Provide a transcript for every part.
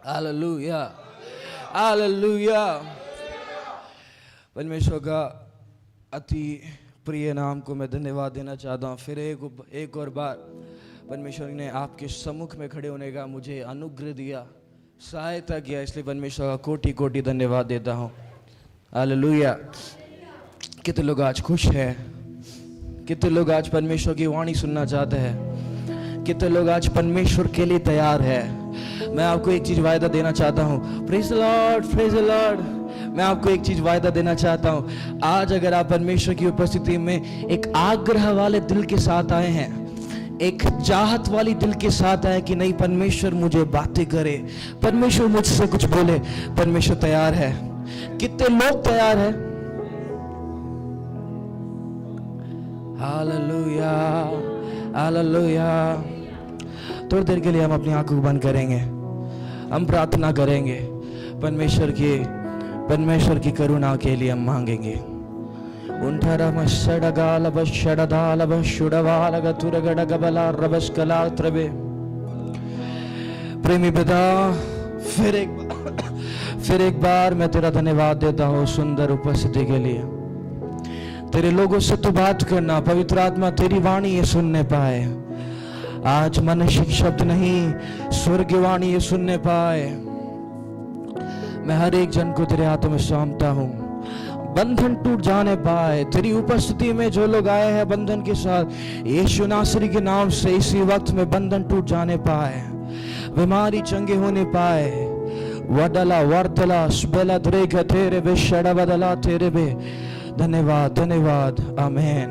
Hallelujah, hallelujah. परमेश्वर का अति प्रिय नाम को मैं धन्यवाद देना चाहता हूँ। फिर एक और बार परमेश्वर ने आपके सम्मुख में खड़े होने का मुझे अनुग्रह दिया, सहायता किया, इसलिए परमेश्वर का कोटि कोटि धन्यवाद देता हूँ। हालेलुया। कितने लोग आज खुश हैं? कितने लोग आज परमेश्वर की वाणी सुनना चाहते हैं? कितने लोग आज परमेश्वर के लिए तैयार है? मैं आपको एक चीज वायदा देना चाहता हूँ। Praise the Lord, praise the Lord. मैं आपको एक चीज वायदा देना चाहता हूँ। आज अगर आप परमेश्वर की उपस्थिति में एक आग्रह वाले दिल के साथ आए हैं, एक चाहत वाली दिल के साथ आए कि नहीं, परमेश्वर मुझे बातें करे, परमेश्वर मुझसे कुछ बोले, परमेश्वर तैयार है। कितने लोग तैयार है? Hallelujah, hallelujah. थोड़ी देर के लिए हम अपनी आंखों को बंद करेंगे, हम प्रार्थना करेंगे, परमेश्वर की करुणा के लिए हम मांगेंगे। प्रेमी पिता, फिर एक बार मैं तेरा धन्यवाद देता हूँ सुंदर उपस्थिति के लिए। तेरे लोगों से तो बात करना, पवित्र आत्मा तेरी वाणी ये सुनने पाए। आज मनुष्य शब्द नहीं, स्वर्ग वाणी ये सुनने पाए। मैं हर एक जन को तेरे हाथों में सौंपता हूँ। बंधन टूट जाने पाए। तेरी उपस्थिति में जो लोग आए हैं बंधन के साथ, यीशु नासरी के नाम से इसी वक्त में बंधन टूट जाने पाए, बीमारी चंगे होने पाए। वडला वर्तला स्बेला द्रेग तेरे बे शड़ा बदला तेरे बे। धन्यवाद, धन्यवाद, आमीन।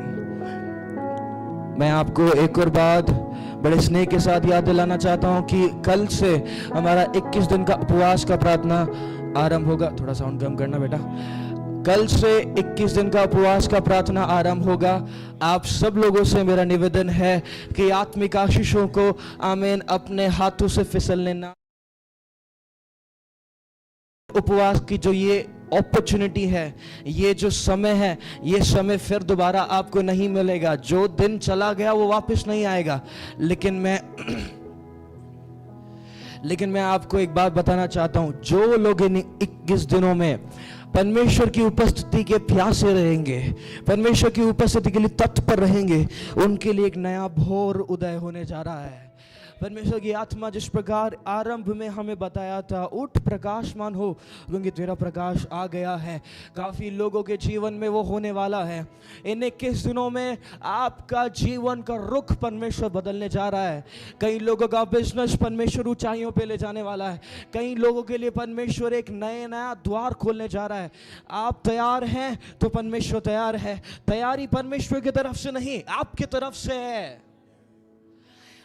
मैं आपको एक और बात बड़े स्नेह के साथ याद दिलाना चाहता हूं कि कल से हमारा 21 दिन का उपवास का प्रार्थना आरंभ होगा। थोड़ा साउंड कम करना बेटा। कल से 21 दिन का उपवास का प्रार्थना आरंभ होगा। आप सब लोगों से मेरा निवेदन है कि आत्मिक आशीषों को आमीन अपने हाथों से फिसलने ना। उपवास की जो ये अपॉर्चुनिटी है, ये जो समय है, ये समय फिर दोबारा आपको नहीं मिलेगा। जो दिन चला गया वो वापस नहीं आएगा। लेकिन मैं आपको एक बात बताना चाहता हूं। जो लोग इन 21 दिनों में परमेश्वर की उपस्थिति के प्यासे रहेंगे, परमेश्वर की उपस्थिति के लिए तत्पर रहेंगे, उनके लिए एक नया भोर उदय होने जा रहा है। परमेश्वर की आत्मा जिस प्रकार आरंभ में हमें बताया था, उठ प्रकाशमान हो क्योंकि तेरा प्रकाश आ गया है। काफी लोगों के जीवन में वो होने वाला है। इन 21 दिनों में आपका जीवन का रुख परमेश्वर बदलने जा रहा है। कई लोगों का बिजनेस परमेश्वर ऊंचाइयों पे ले जाने वाला है। कई लोगों के लिए परमेश्वर एक नया द्वार खोलने जा रहा है। आप तैयार हैं तो परमेश्वर तैयार है। तैयारी परमेश्वर की तरफ से नहीं, आपकी तरफ से है।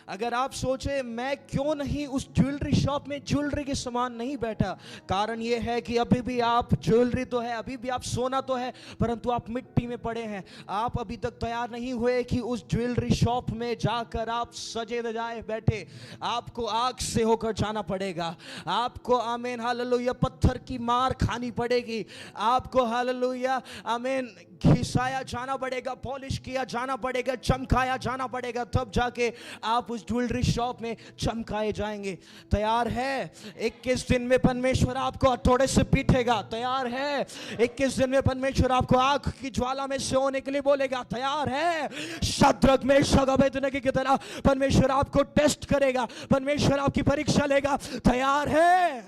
अगर आप सोचे मैं क्यों नहीं उस ज्वेलरी शॉप में ज्वेलरी के सामान नहीं बैठा, कारण यह है कि अभी भी आप ज्वेलरी तो है, अभी भी आप सोना तो है, परंतु आप मिट्टी में पड़े हैं। आप अभी तक तैयार नहीं हुए कि उस ज्वेलरी शॉप में जाकर आप सजे धजाए बैठे। आपको आग से होकर जाना पड़ेगा। आपको आमीन हालेलुया पत्थर की मार खानी पड़ेगी। आपको हालेलुया आमीन घिसाया जाना पड़ेगा, पॉलिश किया जाना पड़ेगा, चमकाया जाना पड़ेगा, तब जाके आप उस ज्वेलरी शॉप में चमकाए जाएंगे। तैयार है? 21 दिन में परमेश्वर आपको हथौड़े से पीटेगा। तैयार है? 21 दिन में परमेश्वर आपको आग की ज्वाला में से होने के लिए बोलेगा। तैयार है? शद्रक में अबेदनगो की तरह परमेश्वर आपको टेस्ट करेगा, परमेश्वर आपकी परीक्षा लेगा। तैयार है?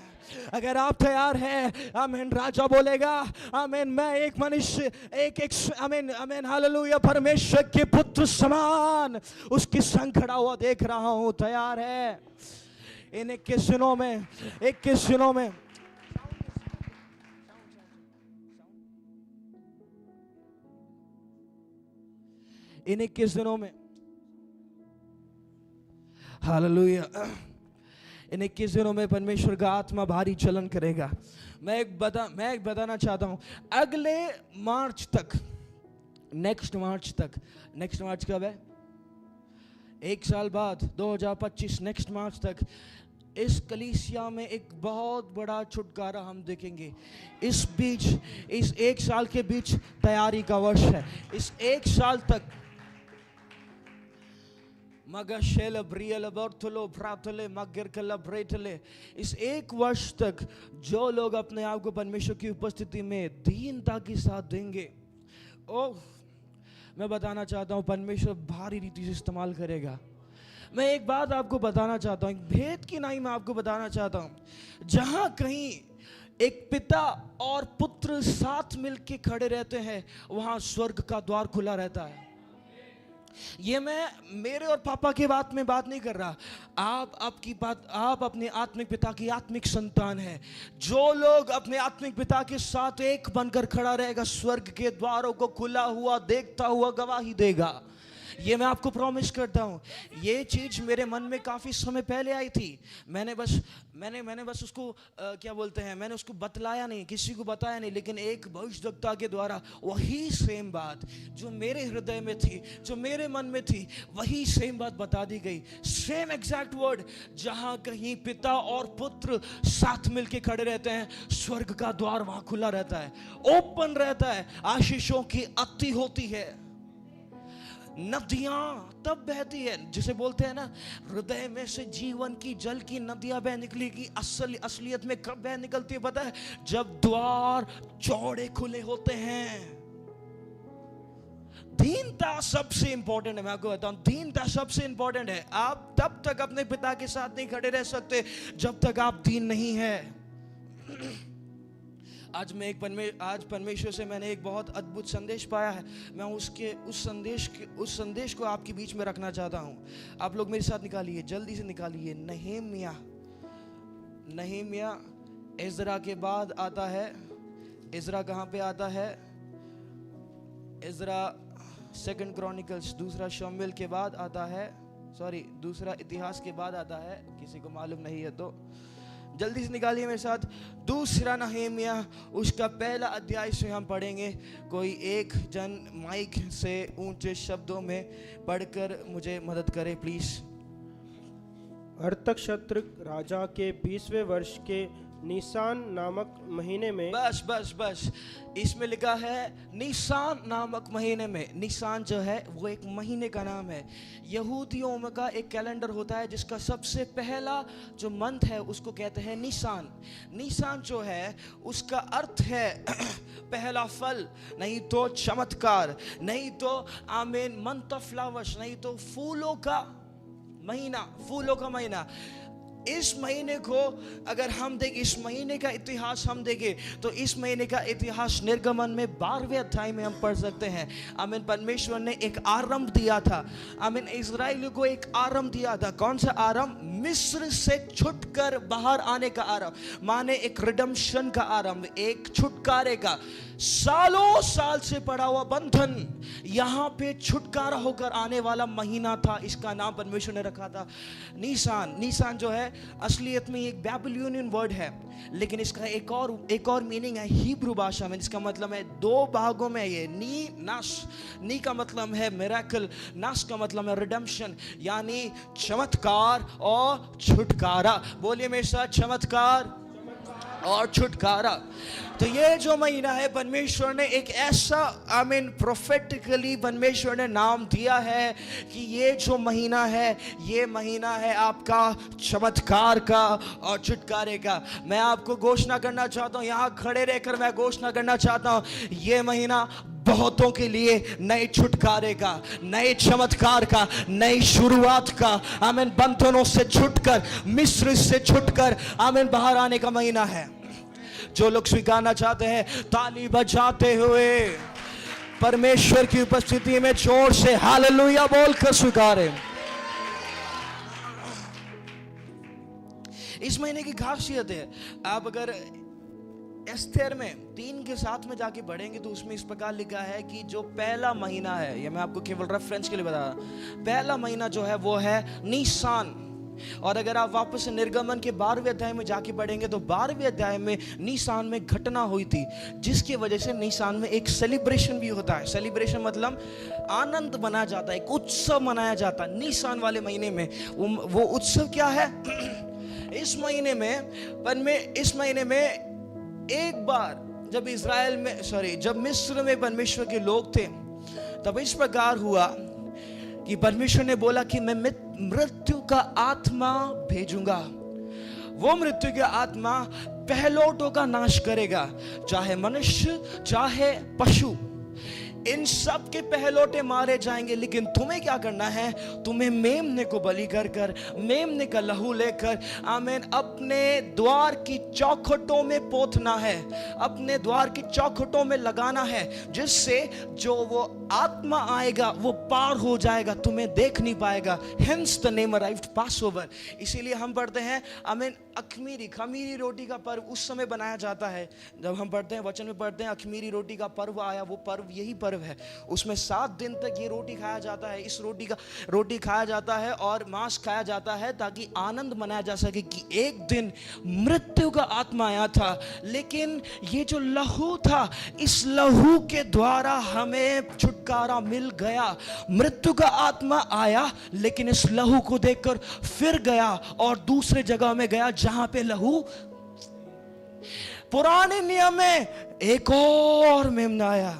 अगर आप तैयार हैं, आमीन, राजा बोलेगा आमीन, मैं एक मनुष्य एक आमीन आमीन हालेलुया परमेश्वर के पुत्र समान उसके संग खड़ा हुआ देख रहा हूं। तैयार है? इन 21 दिनों में हालेलुया इन 21 दिनों में परमेश्वर का आत्मा भारी चलन करेगा। मैं एक बताना चाहता हूं। अगले मार्च तक, नेक्स्ट मार्च कब है? एक साल बाद 2025 नेक्स्ट मार्च तक इस कलीसिया में एक बहुत बड़ा छुटकारा हम देखेंगे। इस एक साल के बीच तैयारी का वर्ष है। इस एक साल तक मगशेल ब्रियल बर्थलो प्रातले मगर कला ब्रेटले। इस एक वर्ष तक जो लोग अपने आप को परमेश्वर की उपस्थिति में दीनता के साथ देंगे, ओह, मैं बताना चाहता हूँ परमेश्वर भारी रीति से इस्तेमाल करेगा। मैं एक बात आपको बताना चाहता हूँ, एक भेद की नहीं मैं आपको बताना चाहता हूँ। जहां कहीं एक पिता और पुत्र साथ मिलके खड़े रहते हैं, वहां स्वर्ग का द्वार खुला रहता है। ये मैं मेरे और पापा की बात में बात नहीं कर रहा। आप अपने आत्मिक पिता की आत्मिक संतान है। जो लोग अपने आत्मिक पिता के साथ एक बनकर खड़ा रहेगा, स्वर्ग के द्वारों को खुला हुआ देखता हुआ गवाही देगा। ये मैं आपको प्रॉमिस करता हूँ। ये चीज़ मेरे मन में काफ़ी समय पहले आई थी। मैंने बस उसको क्या बोलते हैं, मैंने उसको बतलाया नहीं, किसी को बताया नहीं, लेकिन एक भविष्यवक्ता के द्वारा वही सेम बात जो मेरे हृदय में थी, जो मेरे मन में थी, वही सेम बात बता दी गई। Same exact word. जहाँ कहीं पिता और पुत्र साथ मिलके खड़े रहते हैं, स्वर्ग का द्वार वहाँ खुला रहता है, ओपन रहता है, आशीषों की अति होती है, नदियां तब बहती है, जिसे बोलते हैं ना, हृदय में से जीवन की जल की नदियां बह निकलेगी। असलियत में कब बह निकलती है पता है? जब द्वार चौड़े खुले होते हैं। दीनता सबसे इंपॉर्टेंट है। मैं आपको बताऊं, दीनता सबसे इंपॉर्टेंट है। आप तब तक अपने पिता के साथ नहीं खड़े रह सकते जब तक आप दीन नहीं है। आज परमेश्वर से मैंने एक बहुत अद्भुत संदेश पाया है। मैं उस संदेश को आपके बीच में रखना चाहता हूँ। आप लोग मेरे साथ निकालिए, जल्दी से निकालिए। नहेमिया इज़रा के बाद आता है। इज़रा कहाँ पे आता है? इज़रा सेकंड क्रॉनिकल्स, दूसरा शमूएल के बाद आता है, दूसरा इतिहास के बाद आता है। किसी को मालूम नहीं है तो जल्दी से निकालिए मेरे साथ। दूसरा नहेमिया, उसका पहला अध्याय से हम पढ़ेंगे। कोई एक जन माइक से ऊंचे शब्दों में पढ़कर मुझे मदद करे प्लीज। अर्तक्षत्र राजा के 20वें वर्ष के निसान नामक महीने में। बस इसमें लिखा है निसान नामक महीने में। निसान जो है वो एक महीने का नाम है। यहूदियों का एक कैलेंडर होता है जिसका सबसे पहला जो मंथ है उसको कहते हैं निसान। निसान जो है उसका अर्थ है पहला फल, नहीं तो चमत्कार, नहीं तो मंथ ऑफ फ्लावर्स, नहीं तो फूलों का महीना। इस महीने को अगर हम देखें, इस महीने का इतिहास हम देखें तो इस महीने का इतिहास निर्गमन में 12वें अध्याय में हम पढ़ सकते हैं। आमीन। परमेश्वर ने एक आरंभ दिया था। आमीन। इजराइलियों को एक आरंभ दिया था। कौन सा आरंभ? मिस्र से छुटकर बाहर आने का आरंभ, माने एक रिडेम्पशन का आरंभ, एक छुटकारे का। सालों साल से पड़ा हुआ बंधन यहां पे छुटकारा होकर आने वाला महीना था। इसका नाम परमेश्वर ने रखा था निसान। निसान जो है असलियत में एक बैबिलोनियन वर्ड है, लेकिन इसका एक और मीनिंग है हिब्रू भाषा में, जिसका मतलब है दो भागों में ये नी का मतलब है मिरेकल, नास का मतलब है रिडेम्पशन, यानी चमत्कार और छुटकारा। बोलिए मेरे साथ, चमत्कार और छुटकारा। तो ये जो महीना है, परमेश्वर ने एक ऐसा प्रोफेटिकली परमेश्वर ने नाम दिया है कि ये जो महीना है, ये महीना है आपका चमत्कार का और छुटकारे का। मैं आपको घोषणा करना चाहता हूँ, यहाँ खड़े रहकर मैं घोषणा करना चाहता हूँ, ये महीना बहुतों के लिए नए छुटकारे का, नए चमत्कार का, नई शुरुआत का, आमीन, बंधनों से छुटकर, मिस्र से छुटकर, आमीन, बाहर आने का महीना है। जो लोग स्वीकारना चाहते हैं, ताली बजाते हुए परमेश्वर की उपस्थिति में जोर से हालेलुया बोलकर स्वीकारें। इस महीने की खासियत है, आप अगर एस्तेर में 3 के साथ में जाके पढ़ेंगे तो उसमें इस प्रकार लिखा है कि जो पहला महीना है, ये मैं आपको केवल रेफरेंस के लिए बता रहा हूं, पहला महीना जो है वो है निसान। और अगर आप वापस से निर्गमन के 12वें अध्याय में जाके पढ़ेंगे तो 12वें अध्याय में निसान में घटना हुई थी, जिसकी वजह से निसान में एक सेलिब्रेशन भी होता है। सेलिब्रेशन मतलब आनंद मनाया जाता है, एक उत्सव मनाया जाता है निसान वाले महीने में। वो उत्सव क्या है? इस महीने में एक बार जब मिस्र में परमेश्वर के लोग थे, तब इस प्रकार हुआ कि परमेश्वर ने बोला कि मैं मृत्यु का आत्मा भेजूंगा। वो मृत्यु का आत्मा पहलौठों का नाश करेगा, चाहे मनुष्य चाहे पशु, इन सब के पहलौठे मारे जाएंगे। लेकिन तुम्हें क्या करना है? तुम्हें मेमने को बलि कर कर, मेमने का लहू लेकर, आमीन, अपने द्वार की चौखटों में पोतना है, अपने द्वार की चौखटों में लगाना है, जिससे जो वो आत्मा आएगा वो पार हो जाएगा, तुम्हें देख नहीं पाएगा। Hence the name arrived Passover. इसीलिए हम पढ़ते हैं, आमीन, अखमीरी खमीरी रोटी का पर्व उस समय बनाया जाता है जब हम पढ़ते हैं, वचन में पढ़ते हैं, अखमीरी रोटी का पर्व आया। वो पर्व यही पर्व है, उसमें 7 दिन तक ये रोटी खाया जाता है। इस रोटी खाया जाता है और मांस खाया जाता है, ताकि आनंद मनाया जा सके कि एक दिन मृत्यु का आत्मा आया था, लेकिन ये जो लहू था, इस लहू के द्वारा हमें छुटकारा मिल गया। मृत्यु का आत्मा आया, लेकिन इस लहू को देखकर फिर गया और दूसरे जगह में गया जहां पे लहू। पुराने नियम में एक और मेमना आया,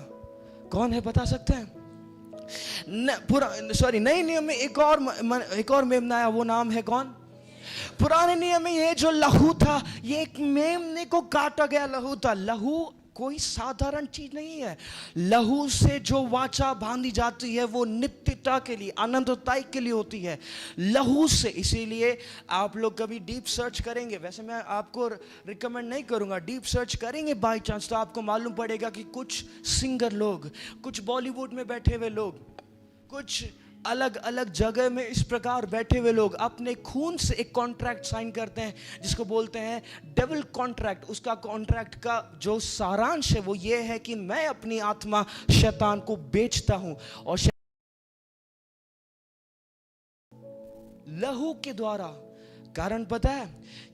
कौन है बता सकते हैं? नए नियम में एक और मेमना आया, वो नाम है कौन? पुराने नियम में ये जो लहू था, ये एक मेमने को काटा गया लहू था। लहू कोई साधारण चीज नहीं है। लहू से जो वाचा बांधी जाती है वो नित्यता के लिए, अनंतताई के लिए होती है, लहू से। इसीलिए आप लोग कभी डीप सर्च करेंगे, वैसे मैं आपको रिकमेंड नहीं करूंगा, डीप सर्च करेंगे बाय चांस तो आपको मालूम पड़ेगा कि कुछ सिंगर लोग, कुछ बॉलीवुड में बैठे हुए लोग, कुछ अलग अलग जगह में इस प्रकार बैठे हुए लोग अपने खून से एक कॉन्ट्रैक्ट साइन करते हैं, जिसको बोलते हैं डेविल कॉन्ट्रैक्ट। उसका कॉन्ट्रैक्ट का जो सारांश है वो ये है कि मैं अपनी आत्मा शैतान को बेचता हूं, और लहू के द्वारा। कारण पता है,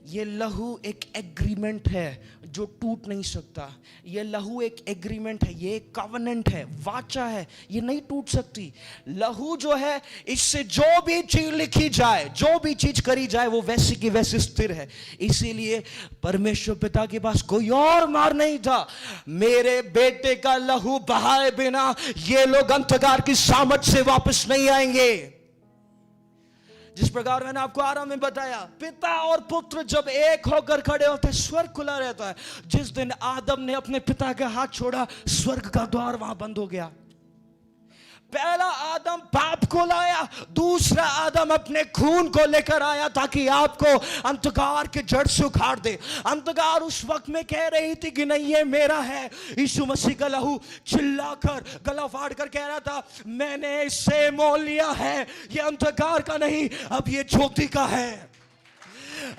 ये लहू एक एग्रीमेंट है जो टूट नहीं सकता। ये लहू एक एग्रीमेंट है, ये एक कवनेंट है, वाचा है, ये नहीं टूट सकती। लहू जो है, इससे जो भी चीज लिखी जाए, जो भी चीज करी जाए, वो वैसी की वैसी स्थिर है। इसीलिए परमेश्वर पिता के पास कोई और मार्ग नहीं था। मेरे बेटे का लहू बहाए बिना ये लोग अंधकार की सामर्थ से वापस नहीं आएंगे। जिस प्रकार मैंने आपको आरंभ में बताया, पिता और पुत्र जब एक होकर खड़े होते, स्वर्ग खुला रहता है। जिस दिन आदम ने अपने पिता का हाथ छोड़ा, स्वर्ग का द्वार वहां बंद हो गया। पहला आदम पाप को लाया, दूसरा आदम अपने खून को लेकर आया, ताकि आपको अंधकार के जड़ से उखाड़ दे। अंधकार उस वक्त में कह रही थी कि नहीं ये मेरा है। यीशु मसीह का लहू चिल्लाकर, गला फाड़ कर कह रहा था, मैंने इससे मोल लिया है, ये अंधकार का नहीं, अब ये ज्योति का है।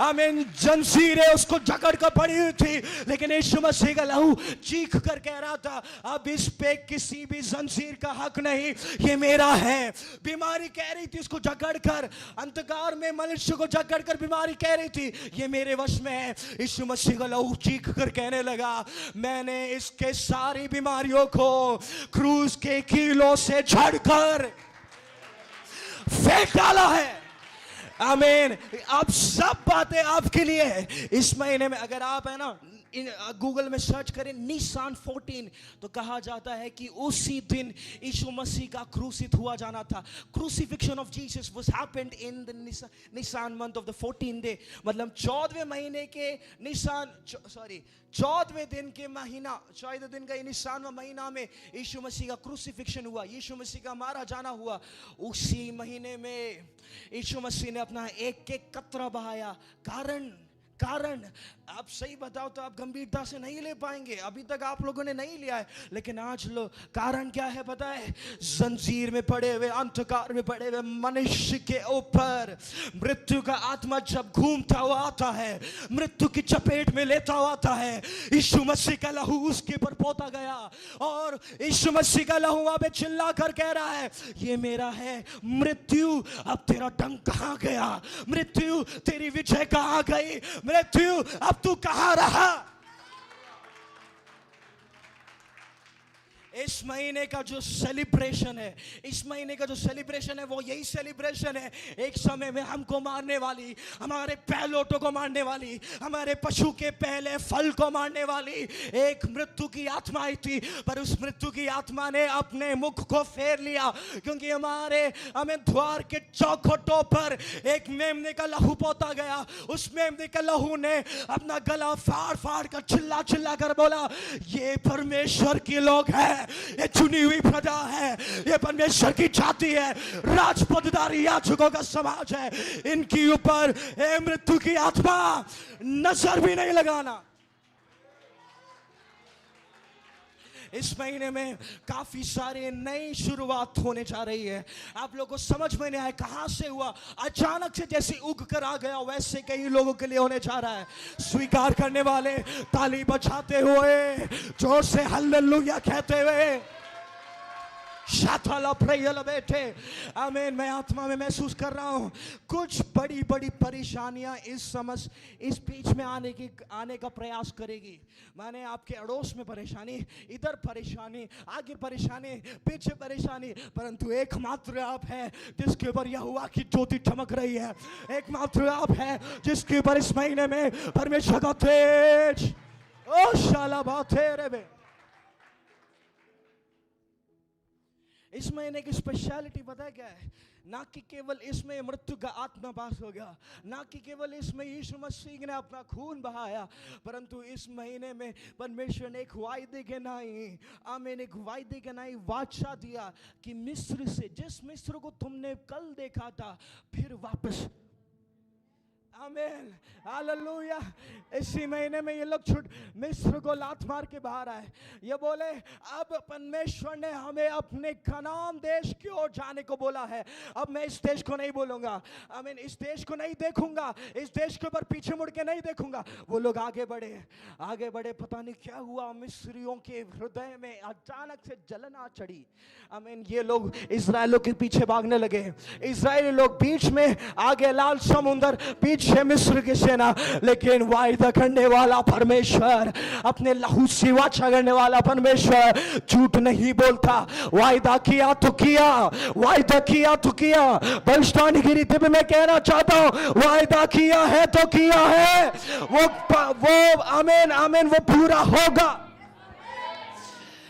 आमीन। जंजीरें उसको जकड़ कर पड़ी हुई थी, लेकिन यीशु मसीह का लहू चीख कर कह रहा था, अब इस पे किसी भी जंजीर का हक नहीं, ये मेरा है। बीमारी कह रही थी उसको जकड़ कर, अंधकार में मनुष्य को जकड़ कर बीमारी कह रही थी, ये मेरे वश में है। यीशु मसीह का लहू चीख कर कहने लगा, मैंने इसके सारी बीमारियों को क्रूस के कीलों से झड़कर फेंक डाला है। आमीन। अब सब बातें आपके लिए है। इस महीने में अगर आप है ना गूगल में सर्च करें निसान 14, तो कहा जाता है कि उसी दिन यीशु मसीह का क्रूसित हुआ जाना था। Crucifixion of Jesus was happened in the Nissan month of the 14th day, मतलब 14वें महीने के निसान 14वें दिन के महीना, 14 दिन का निसानवा महीना में यीशु मसीह का क्रूसिफिक्शन हुआ, यीशु मसीह का मारा जाना हुआ। उसी महीने में यीशु मसीह ने अपना एक एक कतरा बहाया। कारण आप सही बताओ तो आप गंभीरता से नहीं ले पाएंगे, अभी तक आप लोगों ने नहीं लिया है, लेकिन आज लो। कारण क्या है पता है? जंजीर में पड़े हुए, अंधकार में पड़े हुए मनुष्य के ऊपर मृत्यु का आत्मा जब घूमता हुआ आता है, मृत्यु की चपेट में लेता हुआ आता है, यीशु मसीह का लहू उसके ऊपर पोता गया, और यीशु मसीह का लहू वहां पे चिल्ला कर कह रहा है, ये मेरा है। मृत्यु अब तेरा डंक कहां गया? मृत्यु तेरी विजय कहां गई? मृत्यु अब तू कहां रहा? इस महीने का जो सेलिब्रेशन है, इस महीने का जो सेलिब्रेशन है वो यही सेलिब्रेशन है। एक समय में हमको मारने वाली, हमारे पहलोटों को मारने वाली, हमारे पशु के पहले फल को मारने वाली एक मृत्यु की आत्मा आई थी, पर उस मृत्यु की आत्मा ने अपने मुख को फेर लिया, क्योंकि हमें द्वार के चौखटों पर एक मेमने का लहू पोता गया। उस मेमने का लहू ने अपना गला फाड़ फाड़ कर चिल्ला चिल्ला कर बोला, ये परमेश्वर के लोग हैं, ये चुनी हुई प्रजा है, ये परमेश्वर की जाति है, राजपदधारी याजकों का समाज है, इनके ऊपर मृत्यु की आत्मा नजर भी नहीं लगाना। इस महीने में काफी सारे नई शुरुआत होने जा रही है। आप लोगों को समझ में नहीं आया कहां से हुआ, अचानक से जैसे उग कर आ गया, वैसे कई लोगों के लिए होने जा रहा है। स्वीकार करने वाले ताली बजाते हुए, जोर से हालेलुया कहते हुए, शाताला प्रेयला बैठे। आमीन। मैं आत्मा में महसूस कर रहा हूं कुछ बड़ी बड़ी परेशानियां इस बीच में आने का प्रयास करेगी। माने आपके अड़ोस में परेशानी, इधर परेशानी, आगे परेशानी, पीछे परेशानी, परंतु एकमात्र आप है जिसके ऊपर यहोवा की ज्योति चमक रही है। एकमात्र आप है जिसके ऊपर इस महीने में परमेश्वर का तेज, ओ शाला बाते रे। इस महीने की स्पेशलिटी पता है क्या है? ना कि केवल इसमें मृत्यु का आत्मा पास हो गया, ना कि केवल इसमें यीशु मसीह ने अपना खून बहाया, परंतु इस महीने में परमेश्वर ने एक वायदे के नाई, आमीन, एक वायदे के नाई वाचा दिया कि मिस्र से, जिस मिस्र को तुमने कल देखा था, फिर वापस। आमीन, हालेलुया। इसी महीने में ये लोग मिस्र को लात मार के बाहर आए। ये बोले अब परमेश्वर ने हमें अपने कनान देश की ओर जाने को बोला है, अब मैं इस देश को नहीं बोलूंगा, आमीन, इस देश को नहीं देखूंगा, इस देश के ऊपर पीछे मुड़ के नहीं देखूंगा। वो लोग आगे बढ़े, पता नहीं क्या हुआ, मिस्रियों के हृदय में अचानक से जलन आ चढ़ी। आमीन। ये लोग इस्राएलियों के पीछे भागने लगे। इस्राएली लोग बीच में, आगे लाल समुंदर, पीछे मिस्र की सेना। लेकिन वायदा करने वाला परमेश्वर, अपने लहू से वाचा करने वाला परमेश्वर झूठ नहीं बोलता। वायदा किया तो किया, वायदा किया तो किया। भविष्यवाणी की रीति में मैं कहना चाहता हूं, वायदा किया है तो किया है, वो आमीन आमीन, वो पूरा होगा।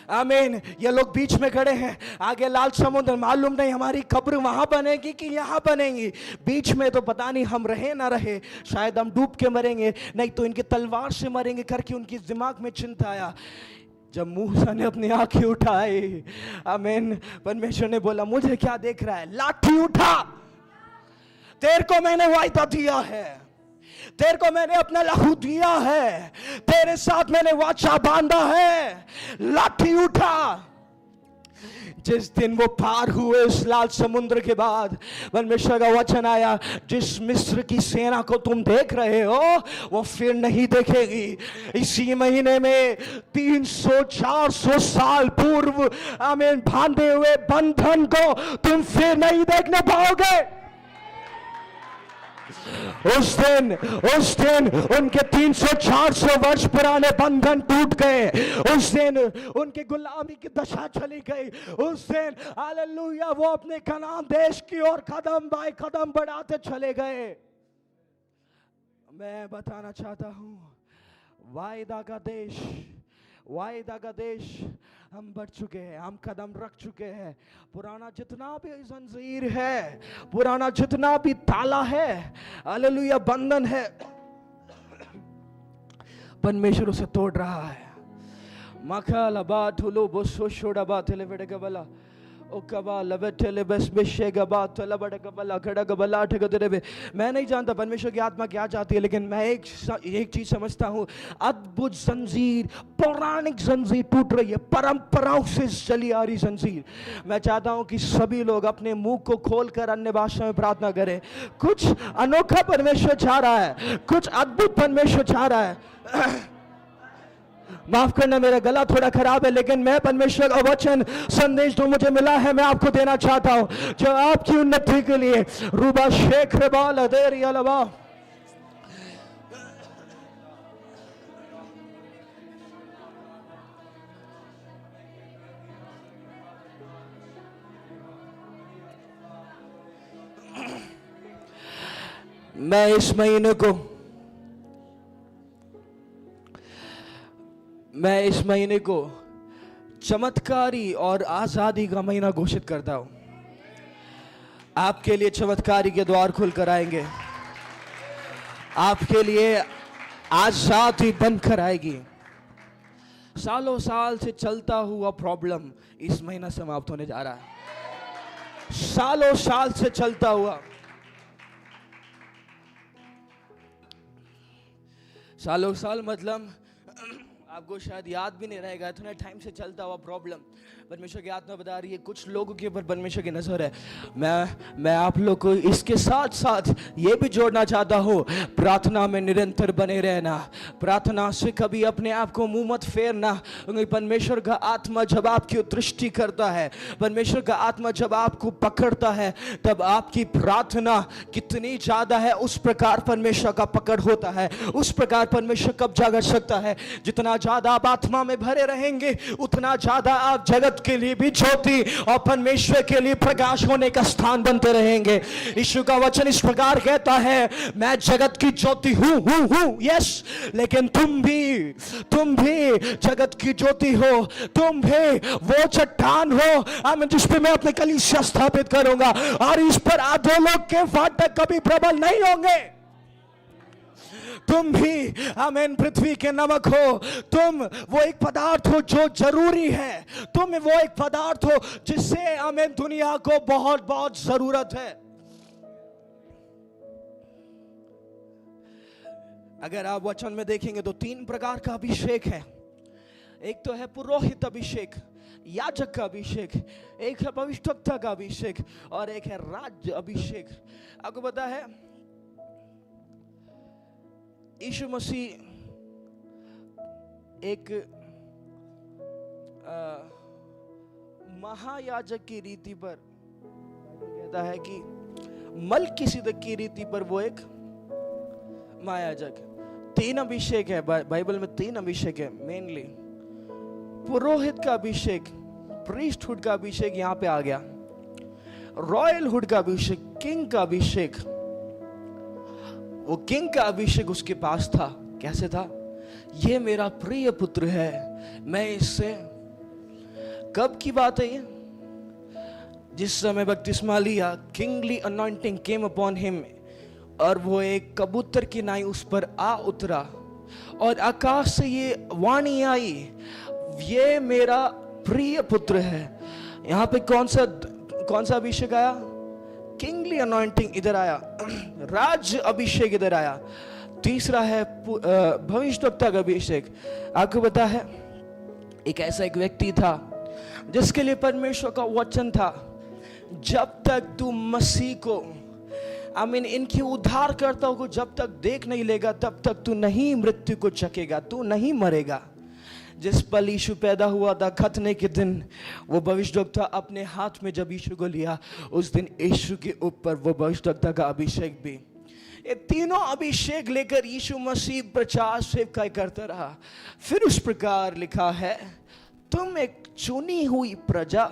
आमीन। ये लोग बीच में खड़े हैं, आगे लाल समुद्र, मालूम नहीं हमारी कब्र वहां बनेगी कि यहां बनेगी। बीच में तो पता नहीं हम रहे ना रहे, शायद हम डूब के मरेंगे, नहीं तो इनकी तलवार से मरेंगे करके उनके दिमाग में चिंता आया। जब मूसा ने अपनी आंखें उठाई, आमीन, परमेश्वर ने बोला, मुझे क्या देख रहा है, लाठी उठा, तेरे को मैंने वायदा दिया है, तेरे को मैंने अपना लहू दिया है, तेरे साथ मैंने वाचा बांधा है, लाठी उठा। जिस दिन वो पार हुए उस लाल समुद्र के बाद, परमेश्वर का वचन आया, जिस मिस्र की सेना को तुम देख रहे हो वो फिर नहीं देखेगी। इसी महीने में 300-400 साल पूर्व आमीन बांधे हुए बंधन को तुम फिर नहीं देखने पाओगे। उस दिन उनके 300-400 वर्ष पुराने बंधन टूट गए। उस दिन उनकी गुलामी की दशा चली गई। उस दिन हालेलुया वो अपने कनान देश की ओर कदम बाय कदम बढ़ाते चले गए। मैं बताना चाहता हूं, वायदा का देश हम बढ़ चुके हैं, हम कदम रख चुके हैं। पुराना जितना भी जंजीर है, पुराना जितना भी ताला है, हालेलुया बंधन है, परमेश्वर उसे तोड़ रहा है। मखला बात हुलो बोसो छोड़ा बात ले बेटे कबला ओ कबा लबेटले बस बेशे गबा तो लबड़ कबला खड़ा कबला ठग दे। मैं नहीं जानता परमेश्वर की आत्मा क्या चाहती है, लेकिन मैं एक चीज समझता हूँ, अद्भुत जंजीर, पौराणिक जंजीर टूट रही है, परंपराओं से चली आ रही जंजीर। मैं चाहता हूँ कि सभी लोग अपने मुंह को खोलकर अन्य भाषा में प्रार्थना करें। कुछ अनोखा परमेश्वर चाह रहा है, कुछ अद्भुत परमेश्वर चाह रहा है। माफ करना मेरा गला थोड़ा खराब है, लेकिन मैं परमेश्वर का वचन संदेश जो मुझे मिला है मैं आपको देना चाहता हूं, जो आपकी उन्नति के लिए। रूबा शेख रबाल अदेरी अलवा मैं इस महीने को चमत्कारी और आजादी का महीना घोषित करता हूं। आपके लिए चमत्कारी के द्वार खुल कर आएंगे, आपके लिए आजादी बनकर आएगी। सालों साल से चलता हुआ प्रॉब्लम इस महीना समाप्त होने जा रहा है। सालों साल से चलता हुआ, सालों साल मतलब आपको शायद याद भी नहीं रहेगा, इतने टाइम से चलता हुआ प्रॉब्लम परमेश्वर की आत्मा बता रही है कुछ लोगों के ऊपर परमेश्वर की नजर है। मैं आप लोग को इसके साथ साथ ये भी जोड़ना चाहता हूँ, प्रार्थना में निरंतर बने रहना। प्रार्थना से कभी अपने आप को मुंह मत फेरना, क्योंकि परमेश्वर का आत्मा जब आपकी दृष्टि करता है, परमेश्वर का आत्मा जब आपको पकड़ता है, तब आपकी प्रार्थना कितनी ज्यादा है उस प्रकार परमेश्वर का पकड़ होता है, उस प्रकार परमेश्वर कब्जा कर सकता है। जितना ज्यादा आप आत्मा में भरे रहेंगे, उतना ज्यादा आप जगत के लिए भी ज्योति और परमेश्वर के लिए प्रकाश होने का स्थान बनते रहेंगे। यीशु का वचन इस प्रकार कहता है, मैं जगत की ज्योति हूं, यस, लेकिन तुम भी जगत की ज्योति हो, तुम भी वो चट्टान हो आमीन, जिस पे मैं अपने कलीसिया स्थापित करूंगा, और इस पर अधोलोक के फाटक कभी प्रबल नहीं होंगे। तुम भी आमीन पृथ्वी के नमक हो, तुम वो एक पदार्थ हो जो जरूरी है, तुम वो एक पदार्थ हो जिससे आमीन दुनिया को बहुत बहुत जरूरत है। अगर आप वचन में देखेंगे तो 3 प्रकार का अभिषेक है। एक तो है पुरोहित अभिषेक, याजक का अभिषेक, एक है भविष्यवक्ता का अभिषेक, और एक है राज्य अभिषेक। आपको पता है यीशु मसीह एक महायाजक की रीति पर कहता है कि मलकीसिदक की रीति पर वो एक महायाजक। 3 अभिषेक है बाइबल में, 3 अभिषेक है मेनली। पुरोहित का अभिषेक, प्रीस्टहुड का अभिषेक यहाँ पे आ गया, रॉयलहुड का अभिषेक, किंग का अभिषेक। वो किंग का अभिषेक उसके पास था। कैसे था? ये मेरा प्रिय पुत्र है, मैं इससे, कब की बात है ये? जिस समय बपतिस्मा लिया, kingly anointing came upon him, और वो एक कबूतर की नाई उस पर आ उतरा, और आकाश से ये वाणी आई, ये मेरा प्रिय पुत्र है। यहाँ पे कौन सा अभिषेक आया? किंगली अनॉइंटिंग इधर आया, राज्य अभिषेक इधर आया। तीसरा है भविष्यवक्ता का अभिषेक। आपको पता है एक ऐसा एक व्यक्ति था जिसके लिए परमेश्वर का वचन था, जब तक तू मसीह को आमीन इनकी उद्धारकर्ता को जब तक देख नहीं लेगा, तब तक तू नहीं मृत्यु को चखेगा, तू नहीं मरेगा। जिस पल यीशु पैदा हुआ था, खतने के दिन, वो भविष्यवक्ता अपने हाथ में जब यीशु को लिया, उस दिन यीशु के ऊपर वो भविष्यवक्ता का अभिषेक भी। ये तीनों अभिषेक लेकर यीशु मसीह प्रचार सेवकाई करता रहा। फिर उस प्रकार लिखा है, तुम एक चुनी हुई प्रजा,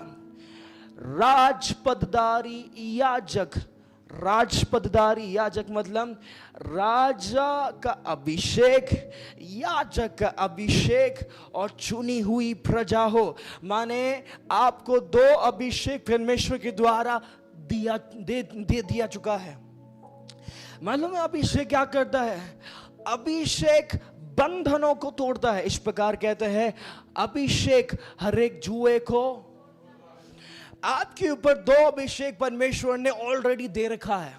राजपदधारी याजक। राजपदधारी याजक मतलब राजा का अभिषेक, याजक का अभिषेक, और चुनी हुई प्रजा हो। माने आपको 2 अभिषेक परमेश्वर के द्वारा दे दिया चुका है। मालूम है अभिषेक क्या करता है? अभिषेक बंधनों को तोड़ता है। इस प्रकार कहते हैं, अभिषेक हर एक जुए को, आपके ऊपर 2 अभिषेक परमेश्वर ने ऑलरेडी दे रखा है।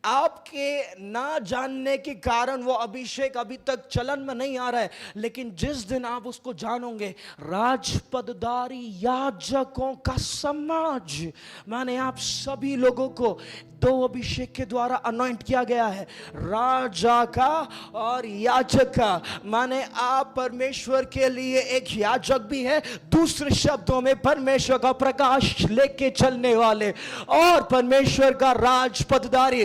आपके ना जानने के कारण वो अभिषेक अभी तक चलन में नहीं आ रहा है, लेकिन जिस दिन आप उसको जानोगे, राजपदधारी याजकों का समाज, माने आप सभी लोगों को 2 अभिषेक के द्वारा अनॉइंट किया गया है, राजा का और याजक का। माने आप परमेश्वर के लिए एक याजक भी है, दूसरे शब्दों में परमेश्वर का प्रकाश लेके चलने वाले और परमेश्वर का राज पदधारी।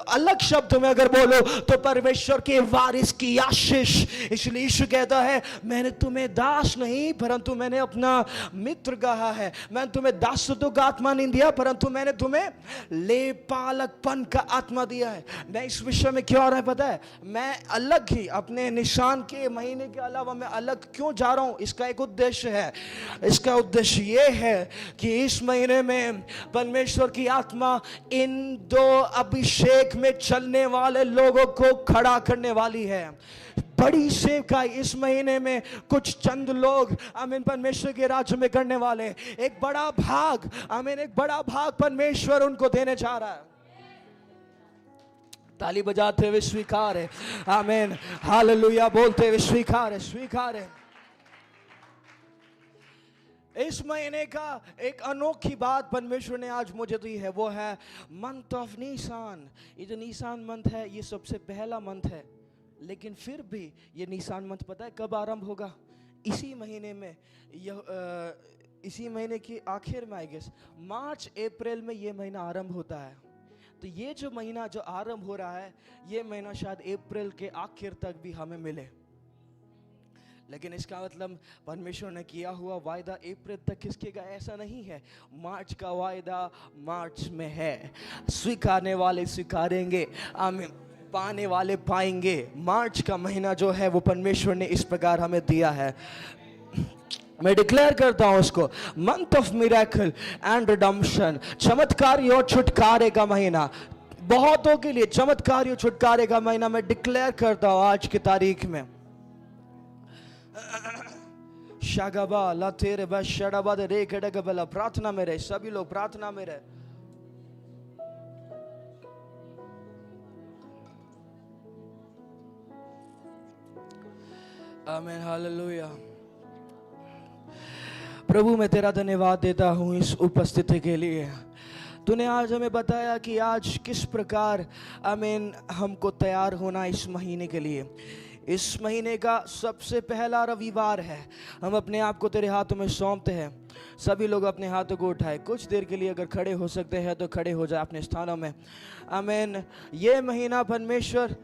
अलग शब्दों में अगर बोलो तो परमेश्वर के वारिस की आशीष। इसलिए यीशु कहता है, मैंने तुम्हें दास नहीं परंतु मैंने अपना मित्र कहा है। मैंने तुम्हें दासत्व का आत्मा नहीं दिया परंतु मैंने तुम्हें लेपालकपन का आत्मा दिया है। मैं इस विषय में क्यों आ रहा है पता है? मैं अलग ही अपने निशान के महीने के अलावा मैं अलग क्यों जा रहा हूं, इसका एक उद्देश्य है। इसका उद्देश्य यह है कि इस महीने में परमेश्वर की आत्मा इन 2 अभिषेक में चलने वाले लोगों को खड़ा करने वाली है। बड़ी सेवकाई इस महीने में कुछ चंद लोग आमीन परमेश्वर के राज्य में करने वाले। एक बड़ा भाग आमीन, एक बड़ा भाग परमेश्वर उनको देने जा रहा है। ताली बजाते हुए स्वीकार है, आमीन, हालेलुया बोलते हुए स्वीकार है, स्वीकार है। इस महीने का एक अनोखी बात परमेश्वर ने आज मुझे दी है, वो है मंथ ऑफ नीसान। ये जो नीसान मंथ है ये सबसे पहला मंथ है, लेकिन फिर भी ये नीसान मंथ पता है कब आरंभ होगा? इसी महीने में, इसी महीने की आखिर में, आई गेस मार्च अप्रैल में ये महीना आरंभ होता है। तो ये जो महीना जो आरंभ हो रहा है ये महीना शायद अप्रैल के आखिर तक भी हमें मिले, लेकिन इसका मतलब परमेश्वर ने किया हुआ वायदा अप्रैल तक खिसकेगा ऐसा नहीं है। मार्च का वायदा मार्च में है। स्वीकारने वाले स्वीकारेंगे, आमीन, पाने वाले पाएंगे। मार्च का महीना जो है वो परमेश्वर ने इस प्रकार हमें दिया है। मैं डिक्लेयर करता हूं उसको month of miracle and redemption, चमत्कारी और छुटकारे का महीना। बहुतों के लिए चमत्कारी और छुटकारे का महीना मैं डिक्लेयर करता हूं आज की तारीख में। शागबा लातेरे बशड़बा रे कड़गबला, प्रार्थना में रहे सभी लोग, प्रार्थना में रहे। आमीन, हालेलुया। प्रभु मैं तेरा धन्यवाद देता हूँ इस उपस्थिति के लिए। तूने आज हमें बताया कि आज किस प्रकार आमीन हमको तैयार होना इस महीने के लिए। इस महीने का सबसे पहला रविवार है। हम अपने आप को तेरे हाथों में सौंपते हैं। सभी लोग अपने हाथों को उठाए, कुछ देर के लिए अगर खड़े हो सकते हैं तो खड़े हो जाए अपने स्थानों में। आमीन। ये महीना परमेश्वर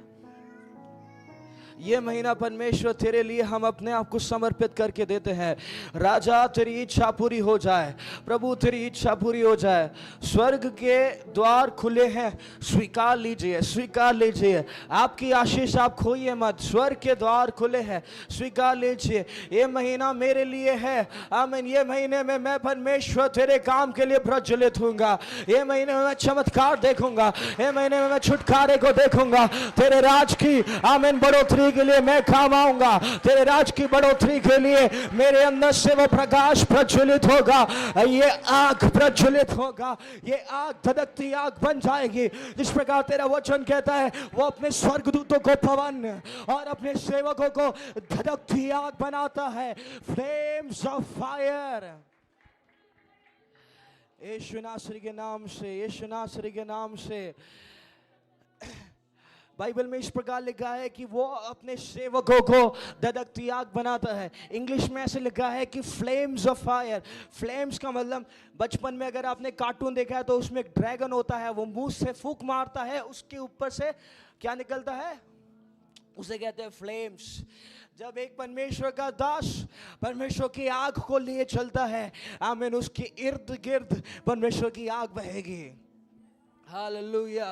तेरे लिए हम अपने आप को समर्पित करके देते हैं। राजा तेरी इच्छा पूरी हो जाए, प्रभु तेरी इच्छा पूरी हो जाए। स्वर्ग के द्वार खुले हैं, स्वीकार लीजिए, स्वीकार लीजिए। आपकी आशीष आप खोइए मत। स्वर्ग के द्वार खुले हैं, स्वीकार लीजिए। ये महीना मेरे लिए है, आमीन। ये महीने में मैं परमेश्वर तेरे काम के लिए प्रज्वलित होऊंगा। ये महीने में मैं चमत्कार देखूंगा। ये महीने में मैं छुटकारे को देखूंगा। तेरे राज की आमीन बढ़ोतरी के लिए मैं काम आऊंगा। तेरे राज की बढ़ोतरी के लिए मेरे अंदर से वो प्रकाश प्रज्वलित होगा। ये आग प्रज्वलित होगा। ये आग धधकती आग बन जाएगी। जिस प्रकार तेरा वचन कहता है वो अपने स्वर्गदूतों को पवन और अपने सेवकों को धधकती आग बनाता है। Flames of fire. यीशु नासरी के नाम से, यीशु नासरी के नाम से। बाइबल में इस प्रकार लिखा है कि वो अपने सेवकों को धधकती आग बनाता है। इंग्लिश में ऐसे लिखा है कि फ्लेम्स ऑफ फायर। फ्लेम्स का मतलब बचपन में अगर आपने कार्टून देखा है तो उसमें एक ड्रैगन होता है, वो मुंह से फूंक मारता है, उसके ऊपर से क्या निकलता है, उसे कहते हैं फ्लेम्स। जब एक परमेश्वर का दास परमेश्वर की आग को लिए चलता है, आमीन, उसके इर्द गिर्द परमेश्वर की आग बहेगी। हालेलुया।